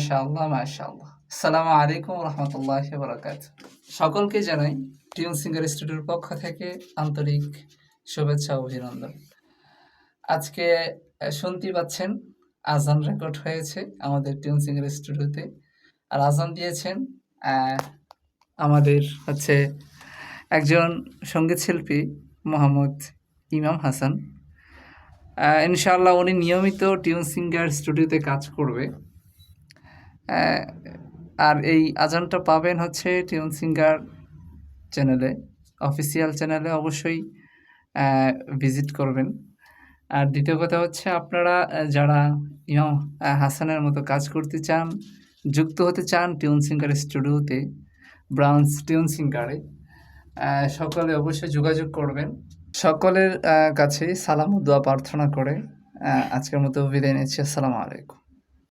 মাশাআল্লাহ, মাশাআল্লাহ। আসসালামু আলাইকুম ওয়া রাহমাতুল্লাহি ওয়া বারাকাতুহু। সকলকে জানাই টিউন সিঙ্গার স্টুডিওর পক্ষ থেকে আন্তরিক শুভেচ্ছা ও অভিনন্দন। আজকে শুনতেই পাচ্ছেন আজান রেকর্ড হয়েছে আমাদের টিউন সিঙ্গার স্টুডিওতে। আর আজান দিয়েছেন অ্যা আমাদের হচ্ছে একজন সঙ্গীত শিল্পী মোহাম্মদ ইমাম হাসান। ইনশাআল্লাহ উনি নিয়মিত টিউন সিঙ্গার স্টুডিওতে কাজ করবে। আর এই আজানটা পাবেন হচ্ছে টিউন সিঙ্গার চ্যানেলে, অফিসিয়াল চ্যানেলে অবশ্যই ভিজিট করবেন। আর দ্বিতীয় কথা হচ্ছে আপনারা যারা ইমাম হাসানের মতো কাজ করতে চান, যুক্ত হতে চান টিউন সিঙ্গার স্টুডিওতে, ব্রাঞ্চ টিউন সিঙ্গারে, সকলে অবশ্যই যোগাযোগ করবেন। সকলের কাছেই সালাম ও দোয়া প্রার্থনা করে আজকের মতো বিদায় নিচ্ছি। আসসালামু আলাইকুম।